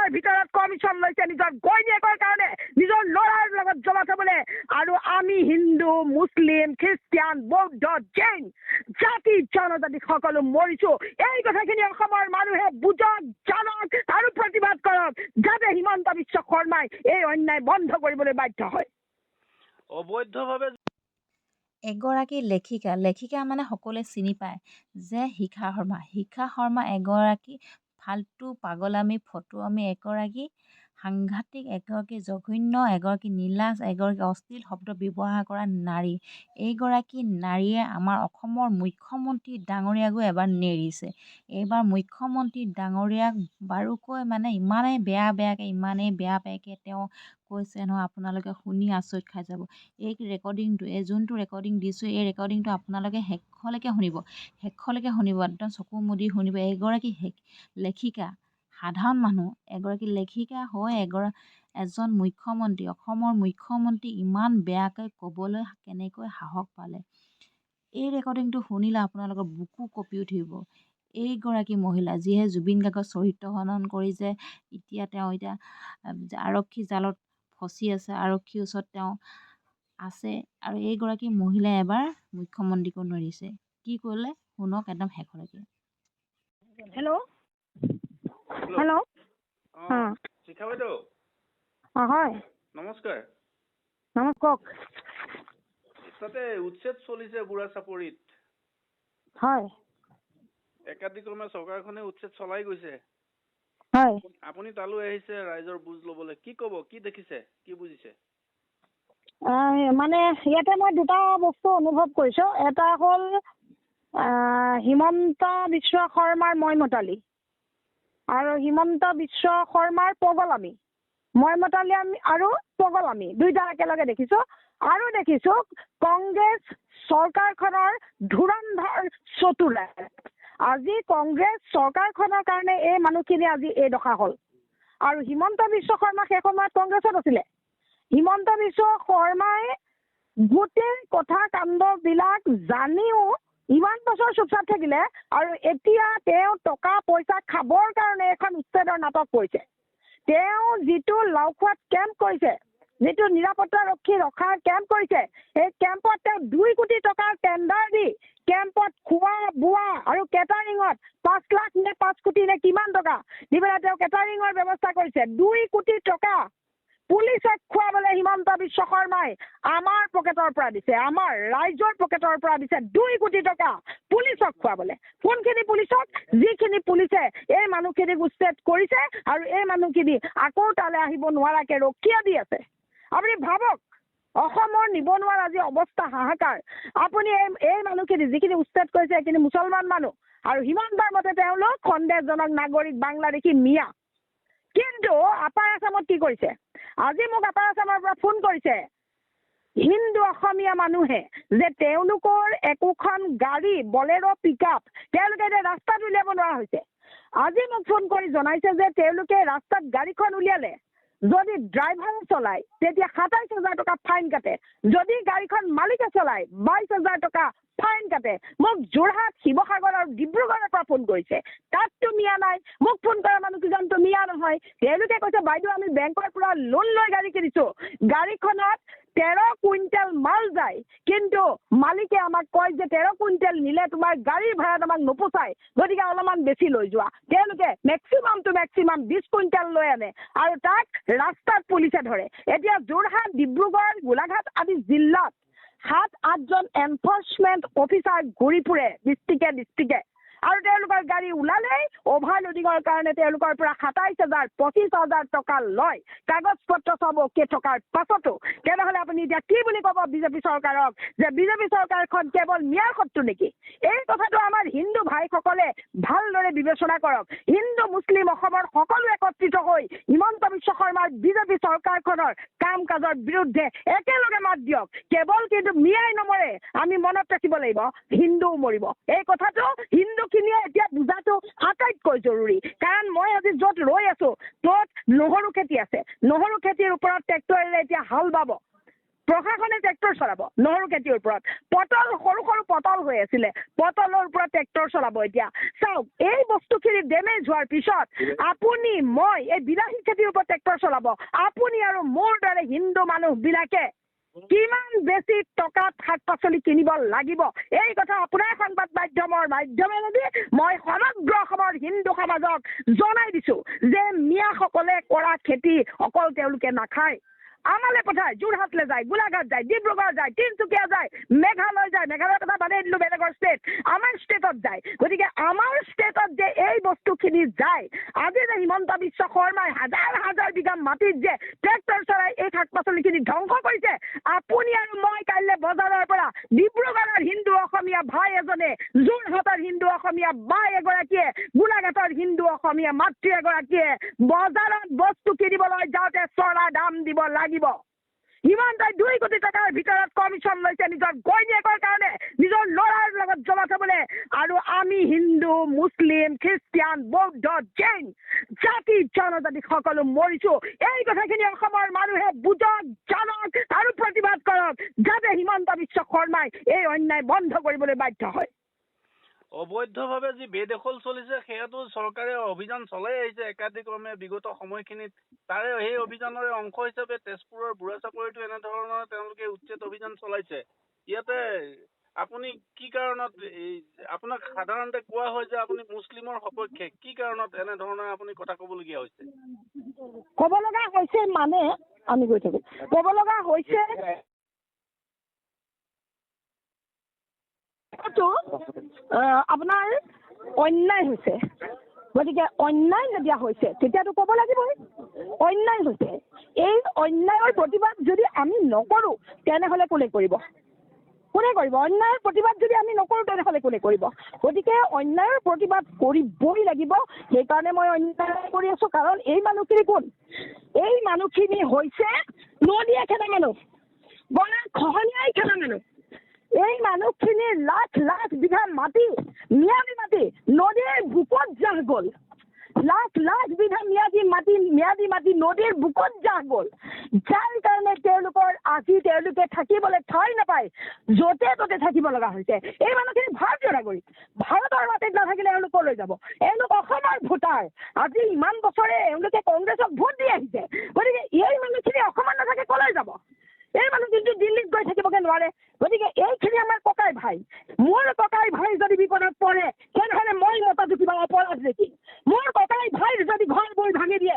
মাহৰ ভিতৰত কমিশ্যন লৈছে নিজৰ গইনীয়েকৰ কাৰণে, নিজৰ ল'ৰাৰ লগত জমা থবলৈ। আৰু আমি হিন্দু, মুছলিম, খ্ৰীষ্টিয়ান, বৌদ্ধ, জৈন জাতি জনজাতি সকলো মৰিছো। এই কথাখিনি অসমৰ মানুহে বুজক, জানক আৰু প্ৰতিবাদ কৰক, যাতে হিমন্ত বিশ্ব শৰ্মাই এই অন্যায় বন্ধ কৰিবলৈ বাধ্য হয়। অবৈধভাৱে এগৰাকী লেখিকা মানে সকলোৱে চিনি পায় যে শিখা শৰ্মা এগৰাকী ফাল্টু পাগলামী ফটুৱামী এগৰাকী সাংঘাতিক এগৰাকী জঘন্য এগৰাকী নীলাজ এগৰাকী অশ্লীল শব্দ ব্যৱহাৰ কৰা নাৰী। এইগৰাকী নাৰীয়ে আমাৰ অসমৰ মুখ্যমন্ত্ৰী ডাঙৰীয়াকো এবাৰ নেৰিছে। এইবাৰ মুখ্যমন্ত্ৰী ডাঙৰীয়াক বাৰুকৈ মানে ইমানেই বেয়াকৈ তেওঁ কৈছে নহয়, আপোনালোকে শুনি আচৰিত খাই যাব। এই ৰেকৰ্ডিংটো যোনটো ৰেকৰ্ডিং দিছোঁ, এই ৰেকৰ্ডিংটো আপোনালোকে শেষলৈকে শুনিব, একদম চকু মুদি শুনিব। এগৰাকী লেখিকা, সাধাৰণ মানুহ, এগৰাকী লেখিকা হৈ এজন মুখ্যমন্ত্ৰী, অসমৰ মুখ্যমন্ত্ৰী ইমান বেয়াকৈ ক'বলৈ কেনেকৈ সাহস পালে? এই ৰেকৰ্ডিংটো শুনিলে আপোনালোকৰ বুকু কঁপি উঠিব। এইগৰাকী মহিলা যিয়ে জুবিন গাৰ্গৰ চৰিত্ৰ হনন কৰি যে তেওঁ আৰক্ষী জালত ফচি আছে, আৰক্ষীৰ ওচৰত তেওঁ আছে। আৰু এইগৰাকী মহিলাই এবাৰ মুখ্যমন্ত্ৰীকো নেৰিছে। কি কৰিলে শুনক একদম শেষলৈকে। হেল্ল', হেল্ল', শিখা বাইদেউ হয়, নমস্কাৰ। কওক। তাতে উচ্ছেদ চলিছে বুঢ়া চাপৰিত। হয়, একাদিক্ৰমে চৰকাৰখনে উচ্ছেদ চলাই গৈছে। হয়, আপুনি তালৈ আহিছে ৰাইজৰ বুজ লবলৈ। কি ক'ব, কি দেখিছে, কি বুজিছে? মানে ইয়াতে মই দুটা বস্তু অনুভৱ কৰিছো। এটা হ'ল হিমন্ত বিশ্ব শৰ্মাৰ মইমতালি আৰু হিমন্ত বিশ্ব শৰ্মাৰ পগলামি। মইমতালি আৰু পগলামি দুইটা একেলগে দেখিছো। আৰু দেখিছো কংগ্ৰেছ চৰকাৰখনৰ ধুৰন্ধৰ চতুৰা। আজি কংগ্ৰেছ চৰকাৰখনৰ কাৰণে এই মানুহখিনি আজি এই দশা হ'ল। আৰু হিমন্ত বিশ্ব শৰ্মা সেই সময়ত কংগ্ৰেছত আছিলে। হিমন্ত বিশ্ব শৰ্মাই গোটেই কথা কাণ্ডবিলাক জানিও ইমান বছৰ চুপচাপ থাকিলে। আৰু এতিয়া তেওঁ টকা পইচা খাবৰ কাৰণে এখন উচ্ছেদৰ নাটক কৰিছে। তেওঁ যিটো লাওখোৱাত কেম্প কৰিছে, যিটো নিৰাপত্তাৰক্ষী ৰখাৰ কেম্প কৰিছে, সেই কেম্পত তেওঁ 2 কোটি টকাৰ টেণ্ডাৰ দি কেম্পত খোৱা বোৱা আৰু কেটাৰিঙত 5 লাখ নে 5 কোটি নে কিমান টকা দি পেলাই তেওঁ কেটাৰিঙৰ ব্যৱস্থা কৰিছে। 2 কোটি টকা পুলিচক খুৱাবলৈ হিমন্ত বিশ্ব শৰ্মাই আমাৰ পকেটৰ পৰা দিছে, আমাৰ ৰাইজৰ পকেটৰ পৰা দিছে 2 কোটি টকা পুলিচক খুৱাবলৈ। কোনখিনি পুলিচক? যিখিনি পুলিচে এই মানুহখিনিক উচ্ছেদ কৰিছে আৰু এই মানুহখিনি আকৌ তালৈ আহিব নোৱাৰাকে ৰখিয়া দি আছে। আপুনি ভাবক, অসমৰ নিবনুৱাৰ আজি অৱস্থা হাহাকাৰ। আপুনি এই মানুহখিনি যিখিনি উচ্ছেদ কৰিছে সেইখিনি মুছলমান মানুহ আৰু হিমন্তৰ মতে তেওঁলোক সন্দেহজনক নাগৰিক বাংলাদেশী মিয়া। কিন্তু আপাৰ আছামত কি কৰিছে? আজি মোক আপাৰ আছামৰ পৰা ফোন কৰিছে হিন্দু অসমীয়া মানুহে যে তেওঁলোকৰ একোখন গাড়ী বলেৰো পিকআপ তেওঁলোকে এতিয়া ৰাস্তাত উলিয়াব নোৱাৰা হৈছে। আজি মোক ফোন কৰি জনাইছে যে তেওঁলোকে ৰাস্তাত গাড়ীখন উলিয়ালে, যদি ড্ৰাইভাৰে চলায় তেতিয়া 27,000 টকা ফাইন কাটে, যদি গাড়ীখন মালিকে চলায় 22,000 টকা ফাইন কাটে। মোক যোৰহাট, শিৱসাগৰ আৰু ডিব্ৰুগড়ৰ পৰা ফোন কৰিছে। তাততো মিয়া নাই। মোক ফোন কৰা মানুহকেইজনতো মিয়া নহয়। তেওঁলোকে কৈছে বাইদেউ আমি বেংকৰ পৰা লোন লৈ গাড়ী কিনিছোঁ, গাড়ীখনত 13 কুইণ্টেল মাল যায়, কিন্তু মালিকে আমাক কয় যে 13 কুইণ্টেল নিলে তোমাৰ গাড়ীৰ ভাড়াত আমাক নোপোচায়, গতিকে অলপমান বেছি লৈ যোৱা। তেওঁলোকে মেক্সিমাম 20 কুইণ্টেল লৈ আনে আৰু তাক ৰাস্তাত পুলিচে ধৰে। এতিয়া যোৰহাট, ডিব্ৰুগড়, গোলাঘাট আদি জিলাত 7-8জন এনফৰ্চমেণ্ট অফিচাৰ ঘূৰি ফুৰে ডিষ্ট্ৰিক্টে। আৰু তেওঁলোকৰ গাড়ী ওলালেই অভাৰলোডিঙৰ কাৰণে তেওঁলোকৰ পৰা 27,000, 25,000 টকা লয়, কাগজ পত্ৰ চব অকে থকাৰ পাছতো। তেনেহ'লে আপুনি এতিয়া কি বুলি ক'ব বিজেপি চৰকাৰক যে বিজেপি চৰকাৰখন কেৱল মিয়াৰ শত্ৰু নেকি? এই কথাটো আমাৰ হিন্দু ভাইসকলে ভালদৰে বিবেচনা কৰক। হিন্দু মুছলিম অসমৰ সকলো একত্ৰিত হৈ হিমন্ত বিশ্ব শৰ্মাৰ বিজেপি চৰকাৰখনৰ কাম কাজৰ বিৰুদ্ধে একেলগে মাত দিয়ক। কেৱল কিন্তু মিয়াই নমৰে, আমি মনত ৰাখিব লাগিব হিন্দুও মৰিব। এই কথাটো হিন্দুখিনিয়ে এতিয়া বুজাটো আটাইতকৈ জৰুৰী। কাৰণ মই আজি য'ত ৰৈ আছো ত'ত নহৰু খেতি আছে। নহৰু খেতিৰ ওপৰত ট্ৰেক্টৰেৰে এতিয়া হাল বাব। প্ৰশাসনে ট্ৰেক্টৰ চলাব নহৰু খেতিৰ ওপৰত। পটল সৰু সৰু পটল হৈ আছিলে, পটলৰ ওপৰত ট্ৰেক্টৰ চলাব এতিয়া। চাওক, এই বস্তুখিনি ডেমেজ হোৱাৰ পিছত আপুনি মই এই বিলাহী খেতিৰ ওপৰত ট্ৰেক্টৰ চলাব। আপুনি আৰু মোৰ দৰে হিন্দু মানুহবিলাকে কিমান বেছি টকাত শাক পাচলি কিনিব লাগিব, এই কথা আপোনাৰ সংবাদ মাধ্যমৰ মাধ্যমেদি মই সমগ্ৰ অসমৰ হিন্দু সমাজক জনাই দিছো যে মিয়াসকলে কৰা খেতি অকল তেওঁলোকে নাখায়, আমালে পঠায়, যোৰহাটলৈ যায়, গোলাঘাট যায়, ডিব্ৰুগড় যায়, তিনিচুকীয়া যায়, মেঘালয় যায়, মেঘালয়ৰ কথা বাদেই দিলোঁ, বেলেগৰ ষ্টেট, আমাৰ ষ্টেটত যায়। গতিকে আমাৰ ষ্টেটত যে এই বস্তুখিনি যায়, আজি যে হিমন্ত বিশ্ব শৰ্মাই হাজাৰ হাজাৰ বিঘা মাটিত যে ট্ৰেক্টৰ চলাই এই শাক পাচলিখিনি ধ্বংস কৰিছে, আপুনি আৰু মই কাইলৈ বজাৰৰ পৰা ডিব্ৰুগড়ৰ হিন্দু অসমীয়া ভাই এজনে, যোৰহাটৰ হিন্দু অসমীয়া বাই এগৰাকীয়ে, গোলাঘাটৰ হিন্দু অসমীয়া মাতৃ এগৰাকীয়ে বজাৰত বস্তু কিনিবলৈ যাওঁতে চৰা দাম দিব লাগিব। হিমন্তই 2 কোটি টকাৰ ভিতৰত কমিশ্যন লৈছে নিজৰ ঘৈণীয়েকৰ কাৰণে, নিজৰ ল'ৰাৰ লগত জমা থবলৈ। আৰু আমি হিন্দু, মুছলিম, খ্ৰীষ্টিয়ান, বৌদ্ধ, জৈন জাতি জনজাতি সকলো মৰিছো। এই কথাখিনি অসমৰ মানুহে বুজক, জানক আৰু প্ৰতিবাদ কৰক, যাতে হিমন্ত বিশ্ব শৰ্মাই এই অন্যায় বন্ধ কৰিবলৈ বাধ্য হয়। অবৈধভাৱে যি বেদখল চলিছে সেয়াটো চৰকাৰে অভিযান চলাই আহিছে একাধিক্ৰমে বিগত সময়খিনিত। তাৰে সেই অভিযানৰে অংশ হিচাপে তেজপুৰৰ বুঢ়া চাপৰিটো এনেধৰণৰ তেওঁলোকে উচ্ছেদ অভিযান চলাইছে। ইয়াতে আপুনি কি কাৰণত আপোনাক সাধাৰণতে কোৱা হয় যে আপুনি মুছলিমৰ সপক্ষে, কি কাৰণত এনেধৰণৰ আপুনি কথা ক'বলগীয়া হৈছে? ক'ব লগা হৈছে মানে আমি গৈ থাকোঁ, ক'ব লগা হৈছে আপোনাৰ অন্যায় হৈছে। গতিকে অন্যায় যেতিয়া হৈছে তেতিয়াতো ক'ব লাগিবই অন্যায় হৈছে। এই অন্যায়ৰ প্ৰতিবাদ যদি আমি নকৰোঁ তেনেহ'লে কোনে কৰিব? কোনে কৰিব? অন্যায়ৰ প্ৰতিবাদ যদি আমি নকৰোঁ তেনেহ'লে কোনে কৰিব? গতিকে অন্যায়ৰ প্ৰতিবাদ কৰিবই লাগিব। সেইকাৰণে মই অন্যায় কৰি আছোঁ। কাৰণ এই মানুহখিনি কোন? এই মানুহখিনি হৈছে নদীয়ে খেদা মানুহ, বনাই খহনীয়াই খেদা মানুহ। এই মানুহখিনিৰ লাখ লাখ বিঘা মাটি, ম্যাদী মাটি নদীৰ বুকত জাহ গ'ল। লাখ লাখ বিঘা ম্যাদী মাটি নদীৰ বুকত জাহ গ'ল। যাৰ কাৰণে তেওঁলোকে থাকিবলৈ ঠাই নাপায়, য'তে ত'তে থাকিব লগা হৈছে। এই মানুহখিনি ভাৰতীয় নাগৰিক, ভাৰতৰ মাটিত নাথাকিলে এওঁলোক ক'লৈ যাব? এওঁলোক অসমৰ ভোটাৰ। আজি ইমান বছৰে এওঁলোকে কংগ্ৰেছক ভোট দি আহিছে। গতিকে এই মানুহখিনি অসমত নাথাকে ক'লৈ যাব? এই মানুহ কিন্তু দিল্লীত গৈ থাকিবগে নোৱাৰে। গতিকে এইখিনি আমাৰ ককাই ভাই। মোৰ ককাই ভাই যদি বিপদত পৰে তেনেহ'লে মই মতাটো কিবা অপৰাধ নেকি? মোৰ ককাই ভাইৰ যদি ঘৰ বৈ ভাঙি দিয়ে